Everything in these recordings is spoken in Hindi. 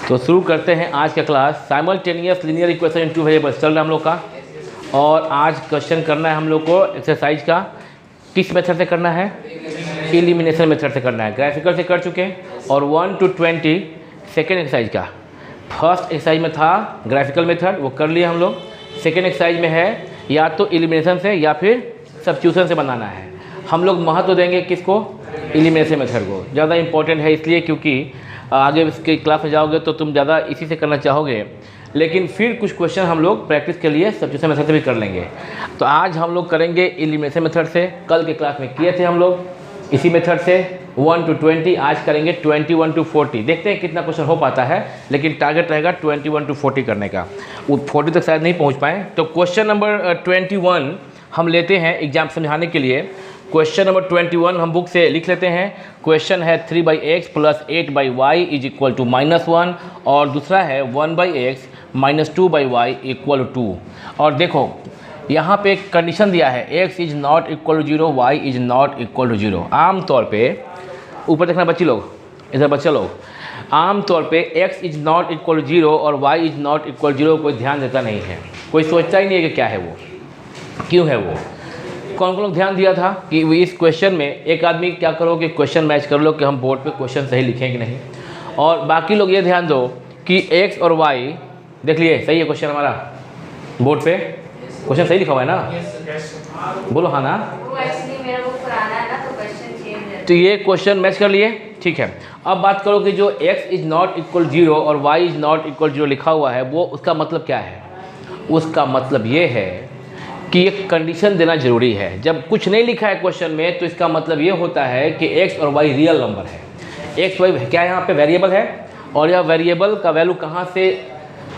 तो शुरू करते हैं आज का class. Simultaneous linear equation in two variables चल रहा है हम लोग का, और आज क्वेश्चन करना है हम लोग को एक्सरसाइज का। किस मेथड से करना है? एलिमिनेशन मेथड से करना है। ग्राफिकल से कर चुके हैं, और 1 to 20 सेकेंड एक्सरसाइज का। फर्स्ट एक्सरसाइज में था ग्राफिकल मेथड, वो कर लिया हम लोग। सेकेंड एक्सरसाइज में है या तो एलिमिनेशन से या फिर सब्स्टिट्यूशन से बनाना है। हम लोग महत्व देंगे किसको? एलिमिनेशन मेथड को। ज़्यादा इंपॉर्टेंट है इसलिए क्योंकि आगे इसके क्लास में जाओगे तो तुम ज़्यादा इसी से करना चाहोगे, लेकिन फिर कुछ क्वेश्चन हम लोग प्रैक्टिस के लिए सब्स्टिट्यूशन मेथड से भी कर लेंगे। तो आज हम लोग करेंगे एलिमिनेशन मेथड से। कल के क्लास में किए थे हम लोग इसी मेथड से 1 to 20, आज करेंगे 21 to 40। देखते हैं कितना क्वेश्चन हो पाता है, लेकिन टारगेट रहेगा 21 to 40 करने का। वो 40 तक शायद नहीं पहुंच पाएँ। तो क्वेश्चन नंबर 21 हम लेते हैं एग्जाम समझाने के लिए। क्वेश्चन नंबर 21 हम बुक से लिख लेते हैं। क्वेश्चन है 3/x + 8/y = -1, और दूसरा है 1/x - 2/y = 2। और देखो यहाँ पे एक कंडीशन दिया है, x ≠ 0, y ≠ 0। आम तौर पे ऊपर देखना बच्चे लोग, इधर बच्चे लोग, आम तौर पे x ≠ 0 और y ≠ 0 कोई ध्यान देता नहीं है। कोई सोचता ही नहीं है कि क्या है वो, क्यों है वो। कौन कौन लोग ध्यान दिया था कि इस क्वेश्चन में एक आदमी क्या करो कि क्वेश्चन मैच कर लो कि हम बोर्ड पे क्वेश्चन सही लिखें कि नहीं, और बाकी लोग ये ध्यान दो कि x और y देख लिए सही है क्वेश्चन हमारा बोर्ड पे। क्वेश्चन सही लिखा हुआ है ना? बोलो हाँ ना? तो ये क्वेश्चन मैच कर लिए, ठीक है। अब बात करो कि जो x ≠ 0 और y ≠ 0 लिखा हुआ है, वो उसका मतलब क्या है? उसका मतलब ये है कि एक कंडीशन देना जरूरी है। जब कुछ नहीं लिखा है क्वेश्चन में, तो इसका मतलब ये होता है कि x और y रियल नंबर है। x y क्या यहाँ पे वेरिएबल है, और यह वेरिएबल का वैल्यू कहाँ से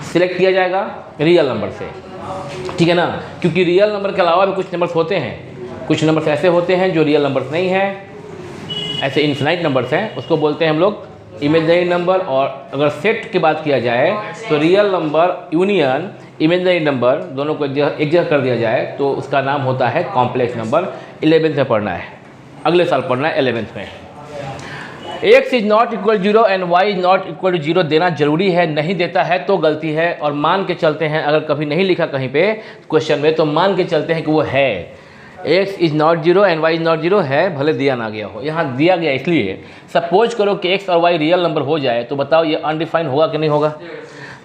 सिलेक्ट किया जाएगा? रियल नंबर से, ठीक है ना। क्योंकि रियल नंबर के अलावा भी कुछ नंबर्स होते हैं, कुछ नंबर्स ऐसे होते हैं जो रियल नंबर्स नहीं हैं, ऐसे इन्फिनाइट नंबर्स हैं, उसको बोलते हैं हम लोग इमेजिनरी नंबर। और अगर सेट की बात किया जाए तो real number union imaginary number दोनों को एक जगह कर दिया जाए तो उसका नाम होता है कॉम्प्लेक्स नंबर। 11th में पढ़ना है, अगले साल पढ़ना है 11th में। x ≠ 0 एंड y ≠ 0 देना जरूरी है, नहीं देता है तो गलती है। और मान के चलते हैं, अगर कभी नहीं लिखा कहीं पे क्वेश्चन में, तो मान के चलते हैं कि वो है। x ≠ 0 एंड y ≠ 0 है, भले दिया ना गया हो। यहाँ दिया गया इसलिए, सपोज करो कि x और y रियल नंबर हो जाए, तो बताओ ये अनडिफाइंड होगा कि नहीं होगा?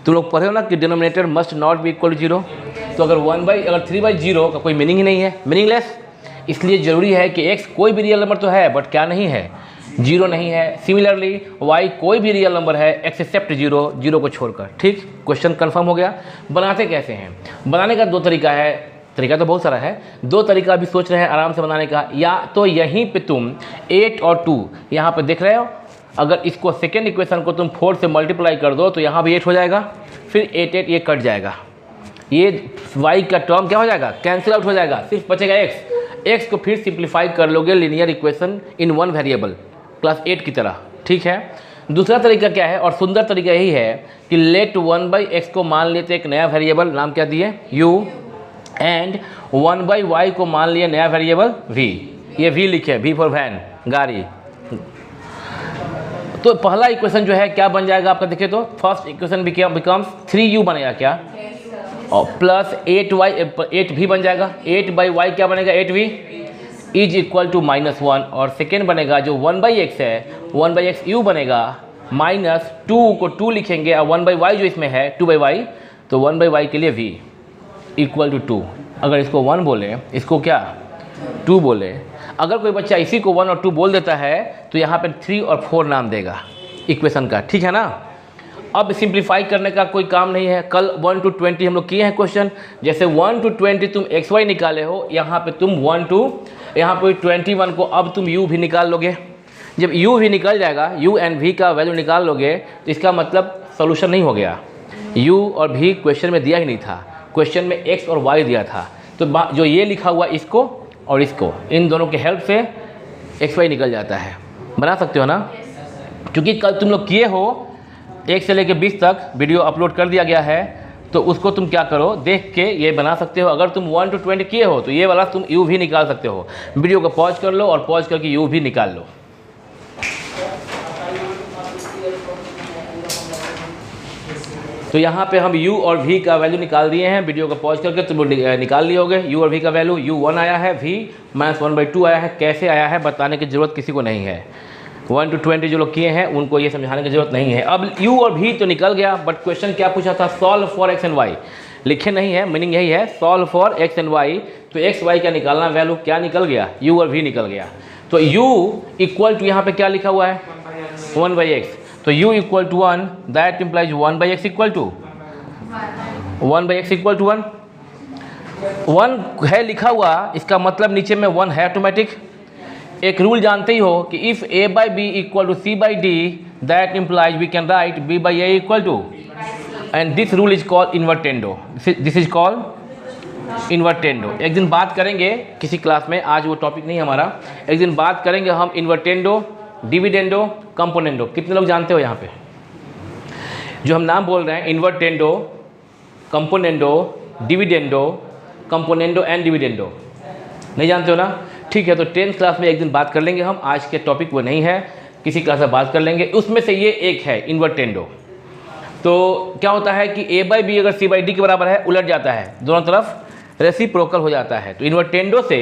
तुम लोग पढ़े हो ना कि denominator must not be equal 0। तो अगर 3/0 का कोई मीनिंग ही नहीं है, मीनिंगलेस। इसलिए ज़रूरी है कि x कोई भी रियल नंबर तो है, बट क्या नहीं है? 0 नहीं है। सिमिलरली y कोई भी रियल नंबर है एक्सेप्ट 0 को छोड़कर। ठीक, क्वेश्चन कंफर्म हो गया। बनाते कैसे हैं? बनाने का दो तरीका है, तरीका तो बहुत सारा है, दो तरीका अभी सोच रहे हैं आराम से बनाने का। या तो यहीं पे तुम 8 और 2 यहाँ पे देख रहे हो, अगर इसको सेकेंड इक्वेशन को तुम 4 से मल्टीप्लाई कर दो तो यहाँ भी 8 हो जाएगा, फिर 8 ये कट जाएगा, ये y का टर्म क्या हो जाएगा? कैंसिल आउट हो जाएगा, सिर्फ बचेगा x को फिर सिंप्लीफाई कर लोगे linear equation in one variable class 8 की तरह, ठीक है। दूसरा तरीका क्या है, और सुंदर तरीका यही है कि लेट 1/x को मान लेते एक नया वेरिएबल, नाम क्या दिए? u, एंड 1/y को मान लिए नया वेरिएबल v। ये v लिखे, v फॉर वैन, गाड़ी। तो पहला इक्वेशन जो है क्या बन जाएगा आपका? देखिए तो फर्स्ट इक्वेशन बिकम्स 3u बनेगा क्या, और प्लस 8v बन जाएगा। 8/y क्या बनेगा? 8v is equal to -1। और सेकेंड बनेगा जो 1/x है, 1/x u बनेगा, -2 को 2 लिखेंगे, और 1/y जो इसमें है 2/y, तो 1/y के लिए v इक्वल टू 2। अगर इसको 1 बोले, इसको क्या 2 बोले, अगर कोई बच्चा इसी को 1 और 2 बोल देता है तो यहाँ पे 3 और 4 नाम देगा इक्वेशन का, ठीक है ना। अब सिंप्लीफाई करने का कोई काम नहीं है। कल 1 to 20 हम लोग किए हैं क्वेश्चन। जैसे 1 to 20 तुम xy निकाले हो, यहाँ पे तुम 1 to यहाँ पे 21 को अब तुम u भी निकाल लोगे। जब u भी निकल जाएगा, u एंड v का वैल्यू निकाल लोगे, तो इसका मतलब सोल्यूशन नहीं हो गया। u और v क्वेश्चन में दिया ही नहीं था, क्वेश्चन में x और y दिया था। तो जो ये लिखा हुआ इसको और इसको, इन दोनों के हेल्प से xy निकल जाता है। बना सकते हो ना? क्योंकि कल तुम लोग किए हो 1 से लेकर 20 तक वीडियो अपलोड कर दिया गया है, तो उसको तुम क्या करो, देख के ये बना सकते हो। अगर तुम 1 to 20 किए हो तो ये वाला तुम u भी निकाल सकते हो। वीडियो को पॉज कर लो और पॉज करके u भी निकाल लो। तो यहाँ पे हम u और v का वैल्यू निकाल दिए हैं। वीडियो को पॉज करके तुम निकाल लिए होगे। u और v का वैल्यू u1 आया है, v -1/2 आया है। कैसे आया है बताने की ज़रूरत किसी को नहीं है। 1 to 20 जो लोग किए हैं उनको ये समझाने की ज़रूरत नहीं है। अब u और v तो निकल गया, बट क्वेश्चन क्या पूछा था? Solve for x and y। लिखे नहीं है, मीनिंग यही है, solve for x and y। तो x y का निकालना वैल्यू क्या निकल गया? u और v निकल गया। तो u इक्वल टू यहाँ पे क्या लिखा हुआ है? 1/x। तो u equal to 1, that implies 1/x equal to 1/x equal to 1। 1 है लिखा हुआ, इसका मतलब नीचे में 1 है ऑटोमेटिक। एक रूल जानते ही हो कि if a/b equal to c/d, that implies we can write b/a equal to, and this rule is called invertendo. This is called invertendo. एक दिन बात करेंगे किसी क्लास में, आज वो टॉपिक नहीं हमारा। एक दिन बात करेंगे हम इन्वर्टेंडो, डिविडेंडो, कंपोनेंडो। कितने लोग जानते हो यहाँ पे जो हम नाम बोल रहे हैं? Invertendo, componendo, dividendo, componendo and dividendo. नहीं जानते हो ना? ठीक है, तो 10th क्लास में एक दिन बात कर लेंगे हम। आज के टॉपिक वो नहीं है, किसी क्लास में बात कर लेंगे। उसमें से ये एक है इन्वर्टेंडो। तो क्या होता है कि a/b अगर c/d के बराबर है, उलट जाता है, दोनों तरफ रेसिप्रोकल हो जाता है। तो इन्वर्टेंडो से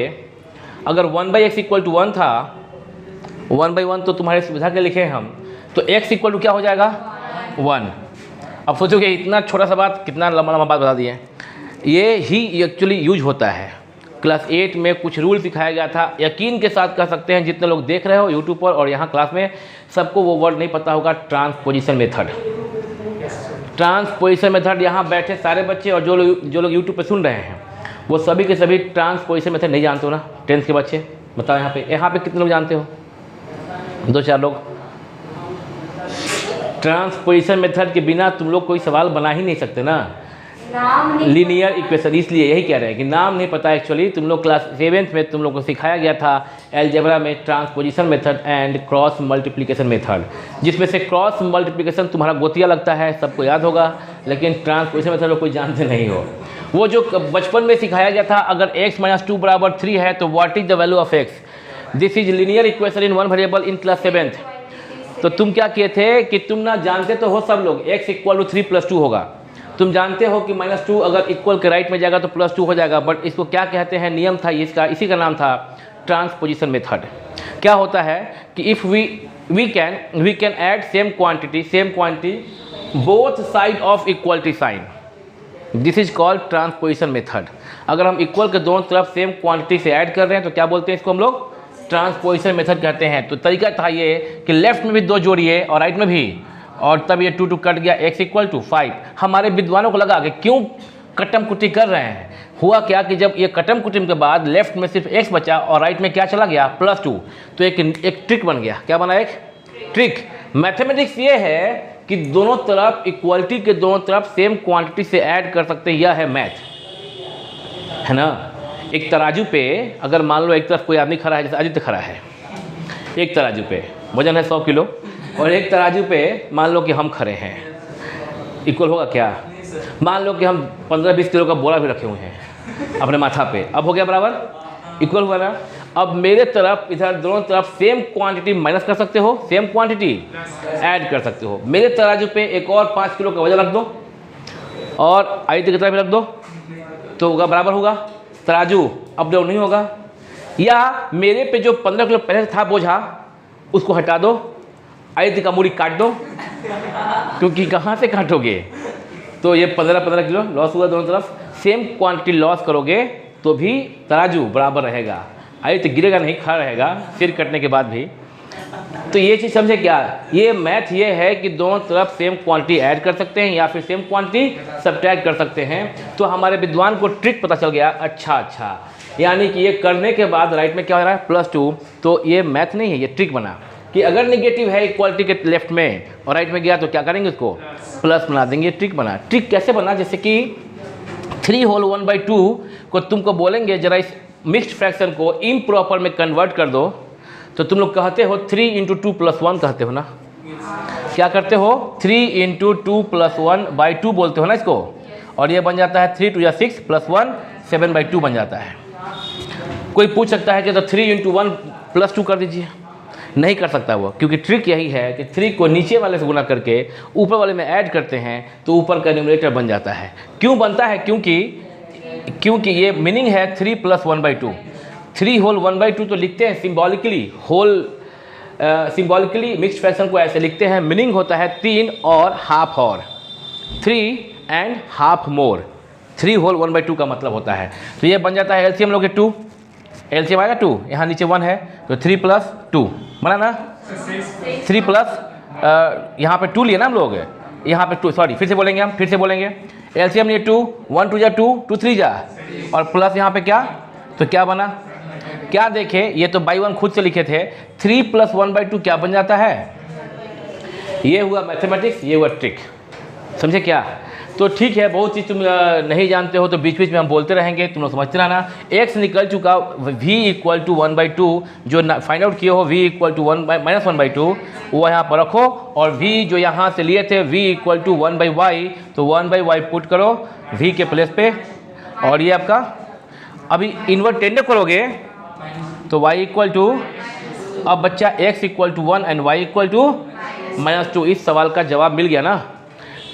अगर 1/x इक्वल टू 1 था, 1/1 तो तुम्हारी सुविधा के लिखे हैं हम, तो x इक्वल टू क्या हो जाएगा? 1। अब सोचोगे इतना छोटा सा बात, कितना लंबा लंबा बात बता दिए। ये ही एक्चुअली यूज होता है। क्लास 8 में कुछ रूल सिखाया गया था। यकीन के साथ कह सकते हैं जितने लोग देख रहे हो यूट्यूब पर और यहाँ क्लास में, सबको वो वर्ड नहीं पता होगा, ट्रांसपोजिशन मेथड। ट्रांसपोजिशन मेथड, यहाँ बैठे सारे बच्चे और जो लोग यूट्यूब पे सुन रहे हैं वो सभी के सभी ट्रांसपोजिशन मेथड नहीं जानते हो ना? 10th के बच्चे बताओ यहाँ पे कितने लोग जानते हो? 2-4 लोग। ट्रांसपोजिशन मेथड के बिना तुम लोग कोई सवाल बना ही नहीं सकते ना। लीनियर इक्वेशन, इसलिए यही कह रहे हैं कि नाम नहीं पता। एक्चुअली तुम लोग क्लास 7th में तुम लोग को सिखाया गया था अलजेब्रा में transposition method and cross multiplication method, जिसमें से क्रॉस मल्टीप्लिकेशन तुम्हारा गोतिया लगता है, सबको याद होगा, लेकिन ट्रांसपोजिशन मेथड कोई जानते नहीं हो। वो जो बचपन में सिखाया गया था, अगर x - 2 बराबर 3 है तो what is the value of x। This is linear equation in 1 variable in class 7th। तो तुम क्या किए थे कि तुम ना जानते तो हो सब लोग x इक्वल टू 3 + 2 होगा। तुम जानते हो कि -2 अगर इक्वल के राइट में जाएगा तो +2 हो जाएगा, बट इसको क्या कहते हैं? नियम था इसका, इसी का नाम था ट्रांसपोजिशन मेथड। क्या होता है कि if we can add same quantity both side of equality sign, this is called transposition method. अगर हम इक्वल के दोनों तरफ सेम क्वांटिटी से ऐड कर रहे हैं तो क्या बोलते हैं इसको? हम लोग ट्रांसपोजिशन मेथड कहते हैं। तो तरीका था ये कि लेफ्ट में भी 2 जोड़िए और राइट में भी, और तब ये 2 कट गया, x इक्वल टू 5। हमारे विद्वानों को लगा कि क्यों कटम कुटी कर रहे हैं। हुआ क्या कि जब ये कटम कुटम के बाद लेफ्ट में सिर्फ x बचा और राइट में क्या चला गया? +2। तो एक ट्रिक बन गया। क्या बना? एक ट्रिक। मैथमेटिक्स ये है कि दोनों तरफ इक्वलिटी के दोनों तरफ सेम क्वांटिटी से ऐड कर सकते हैं, यह है मैथ, है ना? एक तराजू पे अगर मान लो एक तरफ कोई आदमी खड़ा है, जैसे आदित्य खड़ा है, एक तराजू पे वजन है 100 किलो, और एक तराजू पे मान लो कि हम खड़े हैं, इक्वल होगा क्या? मान लो कि हम 15-20 किलो का बोरा भी रखे हुए हैं अपने माथा पे, अब हो गया बराबर? इक्वल हुआ ना? अब मेरे तरफ इधर दोनों तरफ सेम क्वांटिटी माइनस कर सकते हो, सेम क्वांटिटी ऐड कर सकते हो। मेरे तराजू पे एक और 5 किलो का वजन रख दो और आदित्य की तरफ रख दो, तो होगा बराबर होगा? तराजू अप डाउन नहीं होगा। या मेरे पे जो 15 किलो पहले था बोझा, उसको हटा दो, आदित्य का मूड़ी काट दो, क्योंकि कहाँ से काटोगे? तो ये 15 किलो लॉस हुआ दोनों तरफ। सेम क्वांटिटी लॉस करोगे तो भी तराजू बराबर रहेगा, आदित्य गिरेगा नहीं, खड़ा रहेगा सिर कटने के बाद भी। तो ये चीज़ समझे क्या? ये मैथ ये है कि दोनों तरफ सेम क्वांटिटी ऐड कर सकते हैं या फिर सेम क्वांटिटी सब्ट्रैक्ट कर सकते हैं। तो हमारे विद्वान को ट्रिक पता चल गया। अच्छा, यानी कि ये करने के बाद राइट में क्या हो रहा है? +2। तो ये मैथ नहीं है, ये ट्रिक बना कि अगर निगेटिव है इक्वालिटी के लेफ्ट में और राइट में गया तो क्या करेंगे? उसको प्लस बना देंगे। ट्रिक बना। ट्रिक कैसे बना? जैसे कि 3 होल 1/2 को तुमको बोलेंगे जरा इस मिक्स्ड फ्रैक्शन को इम्प्रॉपर में कन्वर्ट कर दो, तो तुम लोग कहते हो 3 × 2 + 1 कहते हो ना? क्या करते हो? 3 × 2 + 1/2 बोलते हो ना इसको, और ये बन जाता है 3 × 2 = 6 + 1 7/2 बन जाता है। कोई पूछ सकता है कि तो 3 × 1 + 2 कर दीजिए, नहीं कर सकता वो, क्योंकि ट्रिक यही है कि 3 को नीचे वाले से गुना करके ऊपर वाले में ऐड करते हैं तो ऊपर का न्यूमरेटर बन जाता है। क्यों बनता है? क्योंकि ये मीनिंग है 3 + 1/2। 3 होल 1/2 तो लिखते हैं सिम्बॉलिकली, सिम्बॉलिकली मिक्स्ड फ्रैक्शन को ऐसे लिखते हैं। मीनिंग होता है 3 और हाफ और 3 एंड हाफ मोर। 3 होल 1/2 का मतलब होता है। तो ये बन जाता है एलसीएम लोगे 2, एलसीएम आएगा 2, यहाँ नीचे 1 है तो 3 + 2 बना ना। 3 प्लस यहाँ पे 2 लिए ना हम लोग, यहाँ पे 2, सॉरी फिर से बोलेंगे हम, फिर से बोलेंगे एलसीएम लिए 2, 1 2 जा 2, 2 3 जा, और प्लस यहाँ पे क्या, तो क्या बना, क्या देखे, ये तो बाई 1 खुद से लिखे थे। 3 + 1/2 क्या बन जाता है? ये हुआ मैथमेटिक्स, ये हुआ ट्रिक, समझे क्या? तो ठीक है, बहुत चीज़ तुम नहीं जानते हो तो बीच बीच में हम बोलते रहेंगे, तुम लोग समझते रहना। x निकल चुका, v = 1/2, जो फाइंड आउट किए हो v = 1/2 वो यहाँ पर रखो, और v जो यहाँ से लिए थे v = 1/y, तो 1/y पुट करो v के प्लेस पे, और ये आपका अभी इन्वर्ट टेंडर करोगे तो y = अब बच्चा x = 1 एंड y = -2। इस सवाल का जवाब मिल गया ना।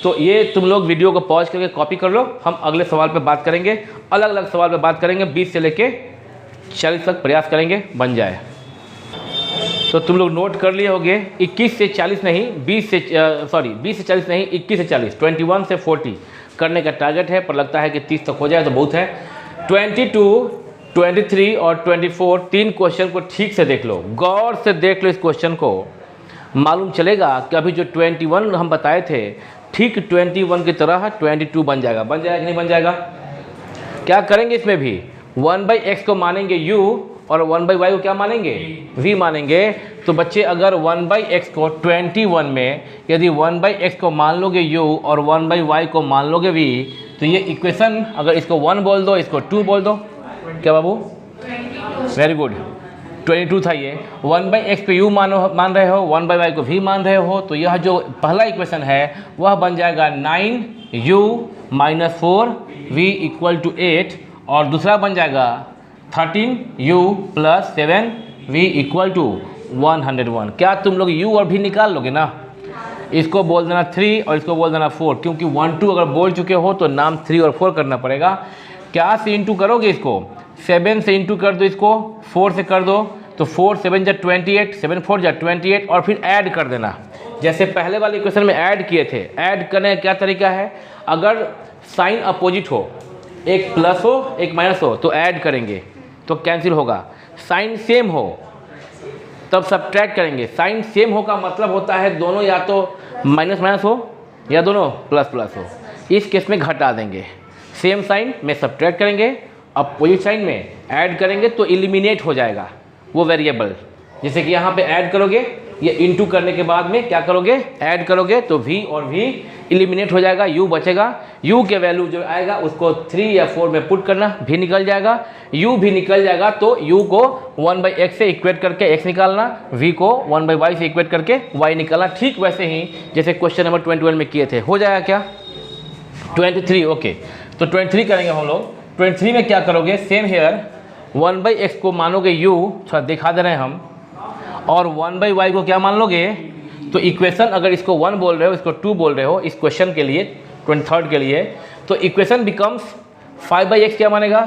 तो ये तुम लोग वीडियो को पॉज करके कॉपी कर लो, हम अगले सवाल पे बात करेंगे, अलग अलग सवाल पे बात करेंगे, 20 से लेके 40 तक प्रयास करेंगे बन जाए। तो तुम लोग नोट कर लिए होंगे, 21 से 40 नहीं, 20 से 40 नहीं, 21 से 40, 21 से 40 करने का टारगेट है, पर लगता है कि 30 तक हो जाए तो बहुत है। 22, 23 और 24 3 क्वेश्चन को ठीक से देख लो, गौर से देख लो इस क्वेश्चन को, मालूम चलेगा कि अभी जो 21 हम बताए थे ठीक 21 की तरह 22 बन जाएगा कि नहीं बन जाएगा? क्या करेंगे इसमें भी, 1/x को मानेंगे u और 1/y को क्या मानेंगे, v मानेंगे। तो बच्चे अगर 1/x को 21 में यदि 1/x को मान लोगे u और 1/y को मान लोगे v, तो ये इक्वेशन अगर इसको 1 बोल दो, इसको 2 बोल दो, क्या बाबू? वेरी गुड, 22 था ये। 1/x पे u मान रहे हो, 1/y को v मान रहे हो, तो यह जो पहला इक्वेशन है वह बन जाएगा 9u - 4v = 8, और दूसरा बन जाएगा 13u + 7v = 101। क्या तुम लोग u और v निकाल लोगे ना? इसको बोल देना 3 और इसको बोल देना 4, क्योंकि 1 2 अगर बोल चुके हो तो नाम 3 और 4 करना पड़ेगा। क्या से इंटू करोगे इसको, 7 से इंटू कर दो, इसको 4 से कर दो, तो 4 7 जा 28, 7 4 जा 28, और फिर ऐड कर देना, जैसे पहले वाले इक्वेशन में ऐड किए थे। ऐड करने का क्या तरीका है, अगर साइन अपोजिट हो, एक प्लस हो एक माइनस हो, तो ऐड करेंगे तो कैंसिल होगा। साइन सेम हो तब सब्ट्रैक्ट करेंगे। साइन सेम हो का मतलब होता है दोनों या तो माइनस माइनस हो या दोनों प्लस प्लस हो, इस केस में घटा देंगे। सेम साइन में सब्ट्रैक्ट करेंगे, अपोजिट साइन में ऐड करेंगे, तो एलिमिनेट हो जाएगा वो वेरिएबल। जैसे कि यहाँ पे ऐड करोगे, ये इनटू करने के बाद में क्या करोगे, ऐड करोगे, तो v और v एलिमिनेट हो जाएगा, u बचेगा। u के वैल्यू जो आएगा उसको 3 या 4 में पुट करना, v निकल जाएगा। u भी निकल जाएगा तो u को 1/x से इक्वेट करके x निकालना, v को 1/y से इक्वेट करके y निकालना। ठीक वैसे ही जैसे क्वेश्चन नंबर 21 में किए थे। हो जाएगा क्या? 23, ओके। तो 23 करेंगे हम लोग। 23 में क्या करोगे, सेम हेयर 1/x को मानोगे u, थोड़ा दिखा दे रहे हैं हम, और 1/y को क्या मान लोगे, तो इक्वेशन अगर इसको 1 बोल रहे हो, इसको 2 बोल रहे हो, इस क्वेश्चन के लिए 23rd के लिए, तो इक्वेशन बिकम्स 5/x क्या बनेगा,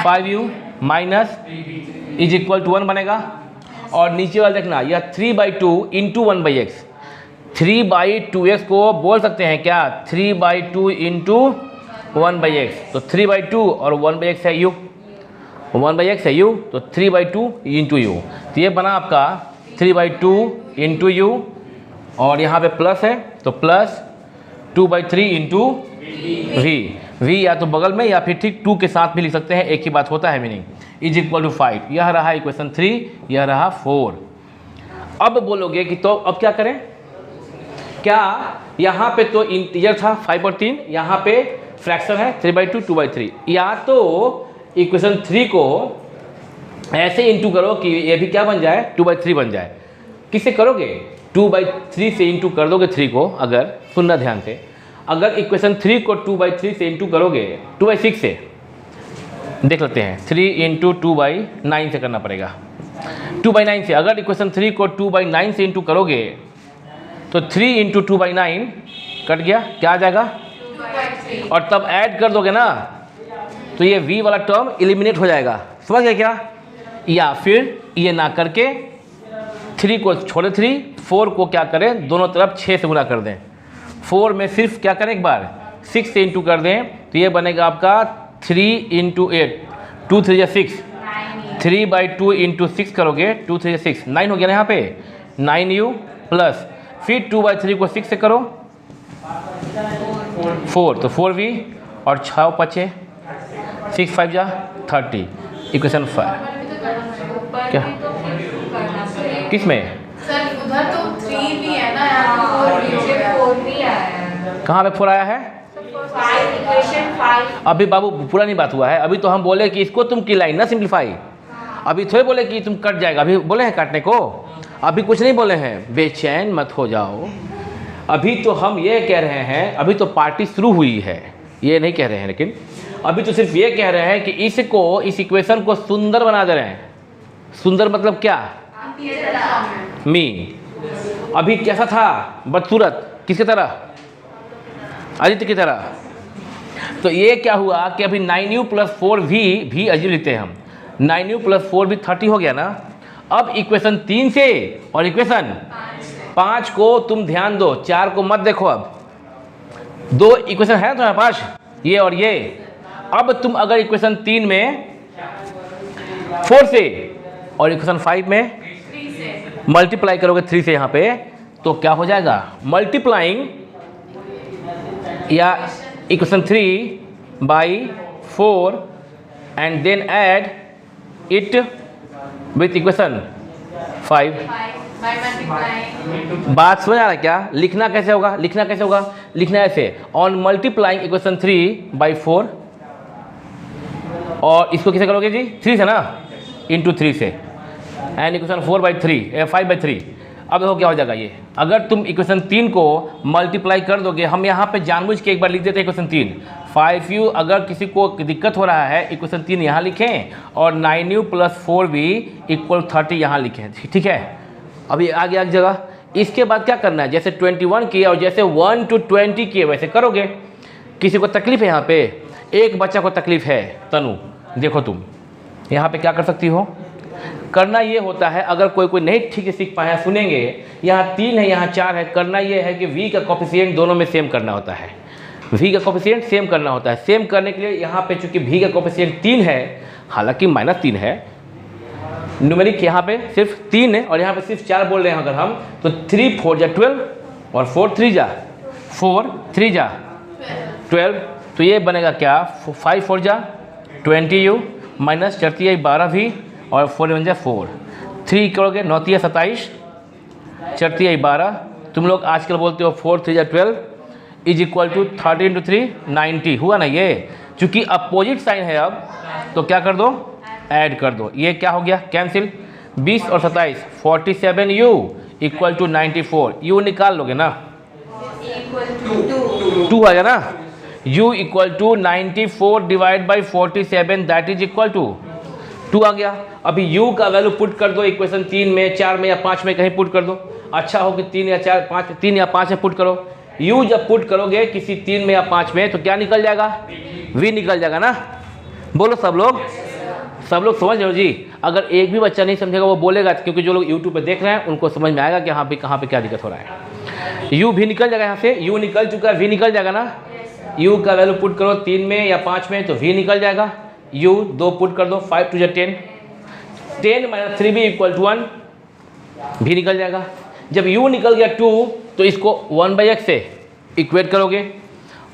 5u minus is equal to 1 बनेगा। और नीचे वाला देखना, यह 3/2 इंटू 1/x, 3/2x को बोल सकते हैं क्या, 3/2 इंटू 1/x, तो 3/2 और 1/x है u, 1/x है u, तो 3/2 इंटू u, तो ये बना आपका 3/2 इंटू u, और यहाँ पे प्लस है तो प्लस 2/3 इंटू v या तो बगल में या फिर ठीक 2 के साथ भी लिख सकते हैं, एक ही बात होता है मीनिंग, इज इक्वल टू 5। यह रहा इक्वेशन 3, यह रहा 4। अब बोलोगे कि तो अब क्या करें, क्या यहाँ पे तो इंटीजर था 5 और 3, यहाँ पे फ्रैक्शन है 3/2 2/3, या तो इक्वेशन 3 को ऐसे इंटू करो कि ये भी क्या बन जाए, 2/3 बन जाए। किससे करोगे, 2/3 से इंटू कर दोगे 3 को। अगर सुनना ध्यान से, अगर इक्वेशन 3 को 2/3 से इंटू करोगे, 2/6 से देख लेते हैं, 3 इंटू 2/9 से करना पड़ेगा, 2/9 से, अगर इक्वेशन 3 को 2/9 से इंटू करोगे तो 3 इंटू 2/9 कट गया, क्या आ जाएगा, और तब ऐड कर दोगे ना तो ये v वाला टर्म एलिमिनेट हो जाएगा। समझ गए क्या? या फिर ये ना करके 3 को छोड़े 3, 4 को क्या करें, दोनों तरफ 6 से गुना कर दें। 4 में सिर्फ क्या करें, एक बार 6 से इंटू कर दें तो ये बनेगा आपका 3 इंटू 8, 2 3 या 6, 3/2 इंटू 6 करोगे, 2 3 6, 9 हो गया ना यहाँ पे, 9u प्लस फिर 2/3 को 6 से करो 4, तो 4v और 6 बचे, 6 5 जा 30, इक्वेशन 5। क्या किस में सर उधर तो 3 भी है ना, यहाँ 4 भी आया है। कहाँ पे 4 आया है? इक्वेशन 5। अभी बाबू पूरा नहीं बात हुआ है, अभी तो हम बोले कि इसको तुम की लाइन ना सिंप्लीफाई, अभी थोड़े बोले कि तुम कट जाएगा, अभी बोले हैं काटने को, अभी कुछ नहीं बोले हैं, बेचैन मत हो जाओ। अभी तो हम ये कह रहे हैं, अभी तो पार्टी शुरू हुई है, ये नहीं कह रहे हैं, लेकिन अभी तो सिर्फ ये कह रहे हैं कि इसको, इस इक्वेशन को सुंदर बना दे रहे हैं। सुंदर मतलब क्या? मी। अभी कैसा था? बदसूरत, किसकी तरह? आदित्य की तरह। तो ये क्या हुआ कि अभी 9u प्लस 4v भी अजीब लिखते हैं हम, 9u प्लस 4v 30 हो गया ना। अब इक्वेशन 3 से और इक्वेशन 5 को तुम ध्यान दो, 4 को मत देखो। अब 2 इक्वेशन है तुम्हारे पास, ये और ये। अब तुम अगर इक्वेशन 3 में 4 से और इक्वेशन 5 में मल्टीप्लाई करोगे 3 से यहाँ पे, तो क्या हो जाएगा, मल्टीप्लाइंग या equation 3/4 and then add it with equation 5। बात समझ आ रहा है क्या? लिखना कैसे होगा, लिखना कैसे होगा, लिखना ऐसे, ऑन मल्टीप्लाइंग इक्वेशन 3/4, और इसको कैसे करोगे जी, 3 से ना, इंटू 3 से, एंड इक्वेशन 5/3। अब देखो क्या हो जाएगा ये, अगर तुम इक्वेशन 3 को मल्टीप्लाई कर दोगे, हम यहाँ पे जानबूझ के एक बार लिख देते हैं इक्वेशन 3, 5u, अगर किसी को दिक्कत हो रहा है इक्वेशन 3 यहाँ लिखें और 9u प्लस 4v इक्वल 30 यहाँ लिखें, ठीक है। अभी आगे आगे जगह, इसके बाद क्या करना है, जैसे 21 किए और जैसे 1 to 20 किए वैसे करोगे। किसी को तकलीफ है, यहाँ पे एक बच्चा को तकलीफ है, तनु, देखो तुम यहाँ पे क्या कर सकती हो, करना ये होता है, अगर कोई नहीं ठीक से सीख पाए, सुनेंगे, यहाँ 3 है यहाँ 4 है, करना ये है कि v का कोफिशिएंट दोनों में सेम करना होता है, v का कोफिशिएंट सेम करना होता है। सेम करने के लिए यहाँ पे चूंकि v का कोफिशिएंट 3 है, हालांकि -3 है, न्यूमेरिक यहाँ पे सिर्फ 3 है और यहाँ पे सिर्फ 4 बोल रहे हैं अगर हम, तो 3 4 जा 12 और 4 3 जा 12, तो ये बनेगा क्या, 5 4 जा 20u माइनस 4 12v और 4 1 जा 4, 3 करोगे 9 3 27, 4 12, तुम लोग आजकल बोलते हो 4 3 जा 12 इज इक्वल टू 30 इंटू 3 90, हुआ ना ये। चूँकि अपोजिट साइन है अब, तो क्या कर दो, ऐड कर दो, ये क्या हो गया, कैंसिल, 20 और 27 47u इक्वल टू 94, u निकाल लोगे ना, 2 आ गया ना, u equal to 94 divide by 47 that is equal to 2 आ गया। अभी u का वैल्यू पुट कर दो इक्वेशन 3 में, 4 में या 5 में कहीं पुट कर दो, अच्छा हो कि 3 या 4 5 3 या 5 में पुट करो। u जब पुट करोगे किसी 3 में या 5 में तो क्या निकल जाएगा, v निकल जाएगा ना। बोलो सब लोग समझ रहे हो जी। अगर एक भी बच्चा नहीं समझेगा वो बोलेगा, क्योंकि जो लोग यूट्यूब पे देख रहे हैं उनको समझ में आएगा कि हाँ भी कहाँ पे क्या दिक्कत हो रहा है। u भी निकल जाएगा, यहाँ से u निकल चुका है, v निकल जाएगा ना। u का वैल्यू पुट करो 3 में या 5 में तो v निकल जाएगा, u 2 पुट कर दो, 5 2 10, 10 - 3b इक्वल टू 1, भी निकल जाएगा। जब u निकल गया 2 तो इसको 1/x से इक्वेट करोगे,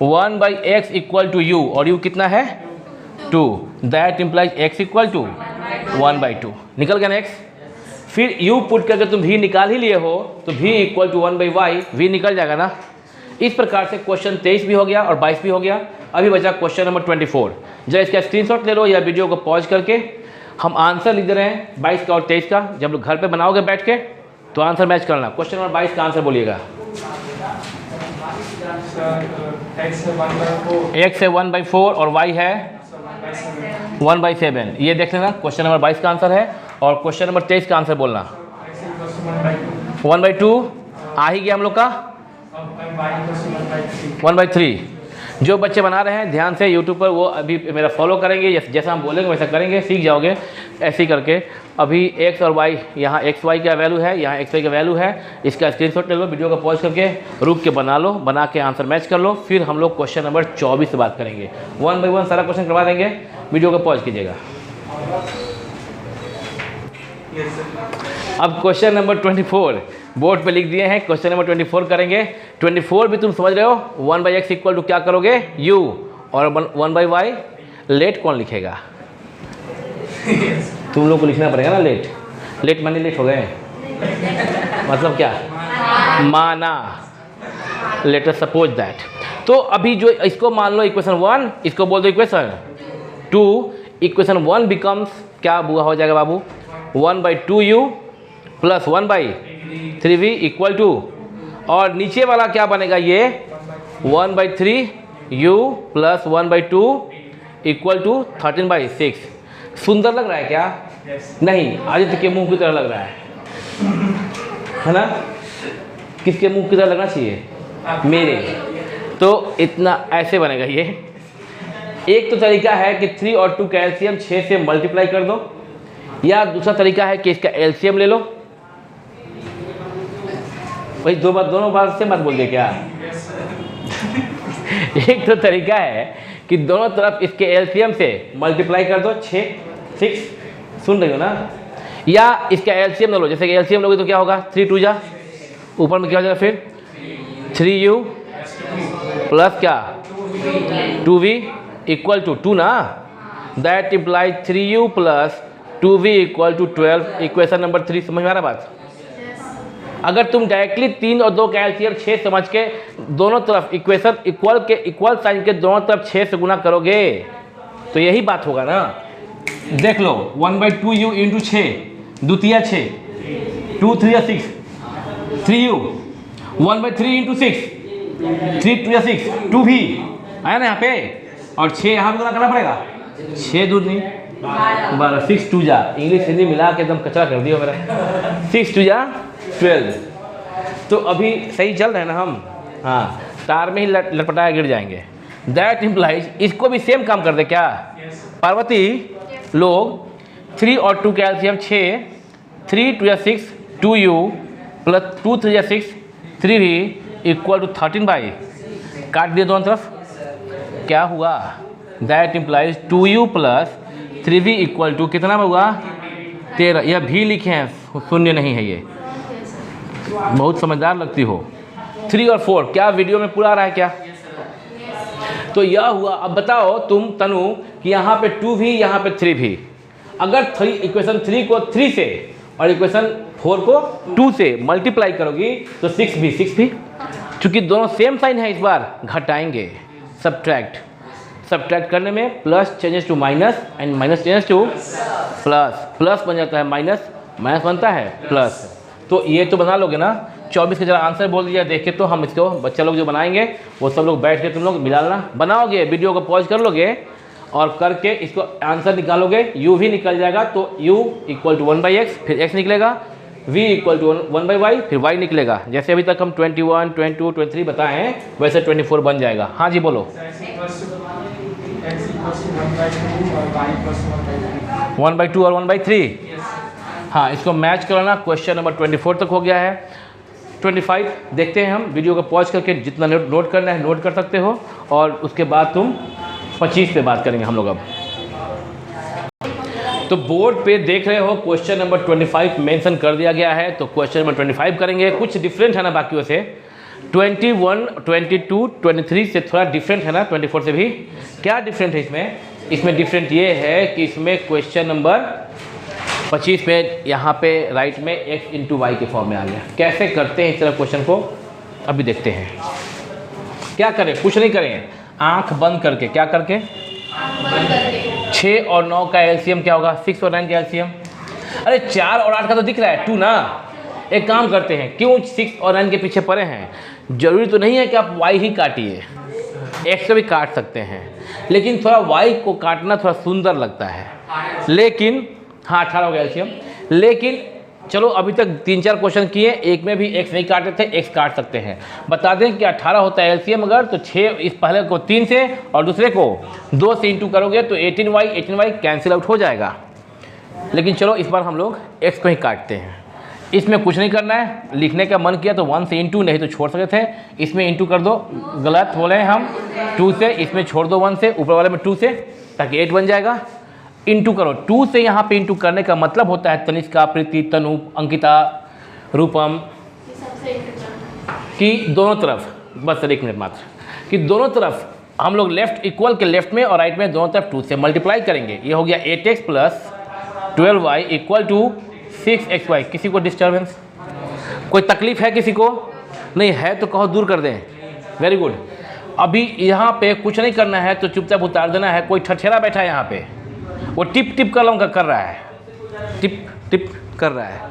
1/x इक्वल टू u, और u कितना है 2, that implies x equal to 1/2, निकल गया ना x। फिर u पुट करके तुम v निकाल ही लिए हो तो v equal to 1/y, v निकल जाएगा ना। इस प्रकार से क्वेश्चन 23 भी हो गया और 22 भी हो गया। अभी बचा क्वेश्चन नंबर 24। जब इसका स्क्रीनशॉट ले लो या वीडियो को पॉज करके, हम आंसर लिख दे रहे हैं 22 का और 23 का। जब लोग घर पे बनाओगे बैठ के तो आंसर मैच करना। क्वेश्चन नंबर 22 का आंसर बोलिएगा। x है 1/4 और y है 1/7। ये देख लेना, क्वेश्चन नंबर 22 का आंसर है। और क्वेश्चन नंबर 23 का आंसर बोलना। 1/2 आ ही गया हम लोग का। 1/3 जो बच्चे बना रहे हैं ध्यान से यूट्यूब पर, वो अभी मेरा फॉलो करेंगे, जैसा हम बोलेंगे वैसा करेंगे, सीख जाओगे ऐसे ही करके। अभी x और y, यहाँ x y का वैल्यू है, यहाँ x y का वैल्यू है, इसका स्क्रीनशॉट ले लो, वीडियो का पॉज करके रुक के बना लो, बना के आंसर मैच कर लो। फिर हम लोग क्वेश्चन नंबर 24 से बात करेंगे। 1 बाय 1 सारा क्वेश्चन करवा देंगे, वीडियो का पॉज कीजिएगा। अब क्वेश्चन नंबर 24 बोर्ड पे लिख दिए हैं, क्वेश्चन नंबर 24 करेंगे। 24 भी तुम समझ रहे हो, 1/x इक्वल टू क्या करोगे u, और 1/y लेट कौन लिखेगा? तुम लोग को लिखना पड़ेगा ना। लेट माने लेट हो गए, मतलब क्या? माना। Let us suppose that. तो अभी जो इसको मान लो इक्वेशन 1, इसको बोल दो इक्वेशन 2। इक्वेशन 1 बिकम्स क्या हो जाएगा बाबू? 1/2u plus 1/3v equal to, और नीचे वाला क्या बनेगा? ये 1/3u प्लस 1/2 इक्वल टू 13/6। सुंदर लग रहा है क्या? नहीं, आदित्य के मुंह की तरह लग रहा है ना? किसके मुंह की तरह लगना चाहिए? मेरे। तो इतना ऐसे बनेगा ये। एक तो तरीका है कि 3 और 2 का एलसीएम 6 से मल्टीप्लाई कर दो, या दूसरा तरीका है कि इसका एलसीएम ले लो। भाई दोनों बार से मत बोल दे क्या? एक तो तरीका है कि दोनों तरफ इसके एलसीएम से मल्टीप्लाई कर दो, 6 सुन रही हो ना? या इसका एलसीएम ले लो, जैसे कि एलसीएम लोगे तो क्या होगा? 3 2 जा, ऊपर में क्या हो जाएगा फिर? 3u प्लस क्या? 2v इक्वल टू 2 ना। That implies 3u plus 2v equal to 12। Equation number 3 समझ में आ रहा बात? अगर तुम डायरेक्टली 3 और 2 का एलसीएम 6 समझ के दोनों तरफ इक्वेशन इक्वल साइन के दोनों तरफ 6 से गुना करोगे तो यही बात होगा ना। देख लो 1/2u इंटू 6, द्वितीय 6, 2 3 या 6, 3u 1/3 इंटू 6, 3 2 या 6, 2v आया ना यहाँ पे, और 6 यहाँ पे गुना करना पड़ेगा। 6 दूनी 12, 6 2 जा, इंग्लिश हिंदी मिला के एकदम कचरा कर दिया मेरा। 6 2 जा 12। तो अभी सही चल रहे हैं ना हम? हाँ, तार में ही लटपटाया गिर जाएंगे। दैट इम्प्लाइज, इसको भी सेम काम कर दे क्या पार्वती लोग? 3 और 2 का एलसीएम 6, 3 2 या 6, 2u प्लस 2 3 या 6, 3v इक्वल टू 13 काट दिए दोनों तरफ, क्या हुआ? That implies 2u plus 3v equal to कितना हुआ? 13। यह भी लिखे हैं, शून्य नहीं है ये। बहुत समझदार लगती हो। 3 और 4 क्या वीडियो में पूरा आ रहा है क्या? तो यह हुआ। अब बताओ तुम तनु कि यहाँ पे 2v यहाँ पे 3v, अगर इक्वेशन 3 को 3 से और इक्वेशन 4 को 2 से मल्टीप्लाई करोगी तो 6v, चूँकि दोनों सेम साइन है इस बार घटाएंगे। सब्ट्रैक्ट करने में plus changes to minus and minus changes to plus बन जाता है माइनस बनता है प्लस। तो ये तो बना लोगे ना। 24 का जरा आंसर बोल दिया देख के, तो हम इसको बच्चा लोग जो बनाएंगे वो सब लोग बैठ के तुम लोग मिलाना बनाओगे, वीडियो को पॉज कर लोगे और करके इसको आंसर निकालोगे। u भी निकल जाएगा, तो u इक्वल टू 1/x, फिर x निकलेगा, v इक्वल टू 1/y, फिर y निकलेगा। जैसे अभी तक हम 21, 22, 23 बताए हैं वैसे 24 बन जाएगा। हाँ जी बोलो। 1/2 और 1/3। हाँ, इसको मैच कराना। क्वेश्चन नंबर 24 तक हो गया है। 25 देखते हैं हम, वीडियो को पॉज करके जितना नोट करना है नोट कर सकते हो, और उसके बाद तुम 25 पे बात करेंगे हम लोग। अब तो बोर्ड पे देख रहे हो क्वेश्चन नंबर 25 मेंशन कर दिया गया है, तो क्वेश्चन नंबर 25 करेंगे। कुछ डिफरेंट है ना बाकियों से, 21, 22, 23 से थोड़ा डिफरेंट है ना, 24 से भी। क्या डिफरेंट है इसमें? इसमें डिफरेंट ये है कि इसमें क्वेश्चन नंबर 25 में यहाँ पे राइट में x इंटू वाई के फॉर्म में आ गया। कैसे करते हैं इस तरह क्वेश्चन को अभी देखते हैं। क्या करें? कुछ नहीं करें, आंख बंद करके। क्या करके? 6 और 9 का एलसीएम क्या होगा? 6 और 9 का एलसीएम। अरे 4 और 8 का तो दिख रहा है 2 ना। एक काम करते हैं, क्यों 6 और 9 के पीछे पड़े हैं? जरूरी तो नहीं है कि आप y ही काटिए, x को भी काट सकते हैं, लेकिन थोड़ा y को काटना थोड़ा सुंदर लगता है। लेकिन हाँ 18 हो गया एलसीएम। लेकिन चलो अभी तक 3-4 क्वेश्चन किए, एक में भी x नहीं काटे थे, x काट सकते हैं। बता दें कि 18 होता है एलसीएम, अगर तो 6 इस पहले को 3 से और दूसरे को 2 से इंटू करोगे तो 18y कैंसिल आउट हो जाएगा। लेकिन चलो इस बार हम लोग x को ही काटते हैं। इसमें कुछ नहीं करना है, लिखने का मन किया तो 1 से इंटू, नहीं तो छोड़ सकते थे। इसमें इंटू कर दो, गलत बोले हैं हम, 2 से, इसमें छोड़ दो 1 से, ऊपर वाले में 2 से, ताकि 8 बन जाएगा। इंटू करो, 2 से यहाँ पे इंटू करने का मतलब होता है तनिष्का, प्रीति, तनु, अंकिता, रूपम कि दोनों तरफ, बस 1 मिनट मात्र, कि दोनों तरफ हम लोग लेफ्ट इक्वल के लेफ्ट में और राइट में दोनों तरफ 2 से मल्टीप्लाई करेंगे। ये हो गया 8x plus 12y equal to 6xy। किसी को डिस्टर्बेंस, कोई तकलीफ है किसी को? नहीं है तो कहो दूर कर दें। Very good. अभी यहाँ पे कुछ नहीं करना है तो चुपचाप उतार देना है। कोई ठठेरा बैठा है यहाँ पे, वो टिप टिप कर रहा है, टिप टिप कर रहा है,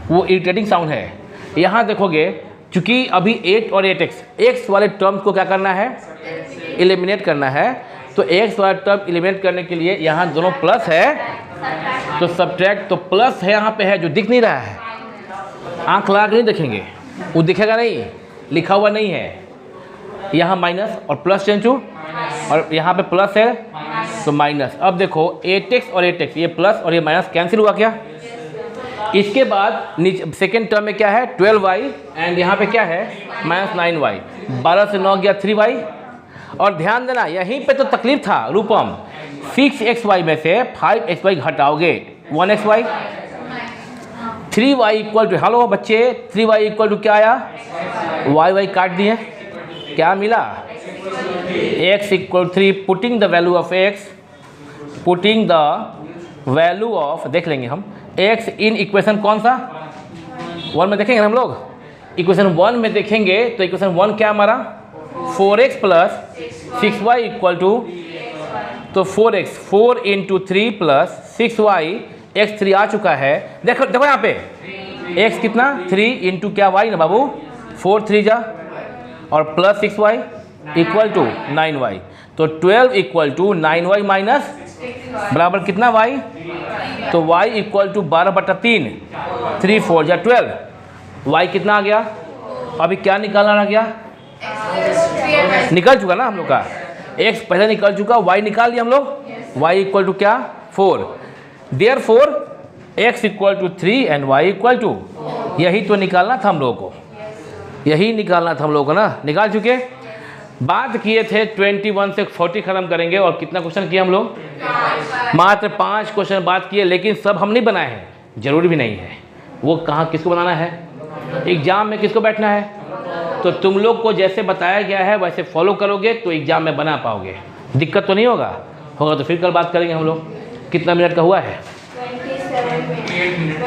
वो इरिटेटिंग साउंड है। यहाँ देखोगे चूँकि अभी 8 और 8x वाले टर्म्स को क्या करना है, एलिमिनेट करना है। तो x वाला टर्म एलिमिनेट करने के लिए यहाँ दोनों प्लस है तो सब्ट्रैक्ट, तो प्लस है यहाँ पे है जो दिख नहीं रहा है, आँख लगा के नहीं देखेंगे, वो दिखेगा नहीं, लिखा हुआ नहीं है। यहाँ माइनस और प्लस चेंजू, और यहाँ पे प्लस है तो माइनस। अब देखो 8x और 8x, ये प्लस और ये माइनस कैंसिल हुआ क्या? इसके बाद नीचे सेकेंड टर्म में क्या है, 12y एंड यहाँ पे क्या है -9y। 12 से 9 गया 3y। और ध्यान देना यहीं पे तो तकलीफ था रूपम, 6xy में से 5xy घटाओगे 1xy, 3y equal to, hello बच्चे, 3y इक्वल टू क्या आया, y काट दिए, क्या मिला, x equal 3। Putting the value of x, putting the value of, देख लेंगे हम x इन इक्वेशन कौन सा 1 में देखेंगे हम लोग, इक्वेशन 1 में देखेंगे तो इक्वेशन 1 क्या हमारा 4x plus 6y equal to, तो 4x 4 into 3 plus 6y, x 3 आ चुका है। देखो देखो यहाँ पे x कितना 3 इंटू क्या y ना बाबू, 4 3 जा और plus 6y equal to 9y। तो 12 इक्वल टू 9y माइनस बराबर कितना y, तो y इक्वल टू 12/3, 3 4 जा 12, y कितना आ गया, अभी क्या निकालना रह गया, निकल चुका ना हम लोग का, x पहले निकल चुका, y निकाल लिया हम लोग, y इक्वल टू क्या 4, therefore x equal to 3 and y equal to, यही तो निकालना था हम लोगों को, यही निकालना था हम लोगों को ना, निकाल चुके। बात किए थे 21 से 40 खत्म करेंगे, और कितना क्वेश्चन किए हम लोग, मात्र 5 क्वेश्चन बात किए, लेकिन सब हम नहीं बनाए हैं, जरूरी भी नहीं है। वो कहाँ किसको बनाना है, एग्जाम में किसको बैठना है, तो तुम लोग को जैसे बताया गया है वैसे फॉलो करोगे तो एग्जाम में बना पाओगे, दिक्कत तो नहीं होगा, होगा तो फिर कल बात करेंगे हम लोग। कितना मिनट का हुआ है,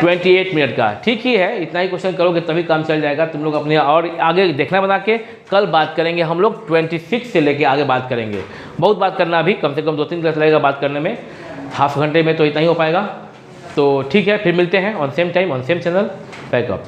28 मिनट का, ठीक ही है, इतना ही क्वेश्चन करोगे तभी काम चल जाएगा। तुम लोग अपने और आगे देखना बना के, कल बात करेंगे हम लोग 26 से लेके आगे बात करेंगे। बहुत बात करना, अभी कम से कम 2-3 क्लास लगेगा बात करने में, हाफ घंटे में तो इतना ही हो पाएगा। तो ठीक है, फिर मिलते हैं on same time on same channel. Pack up.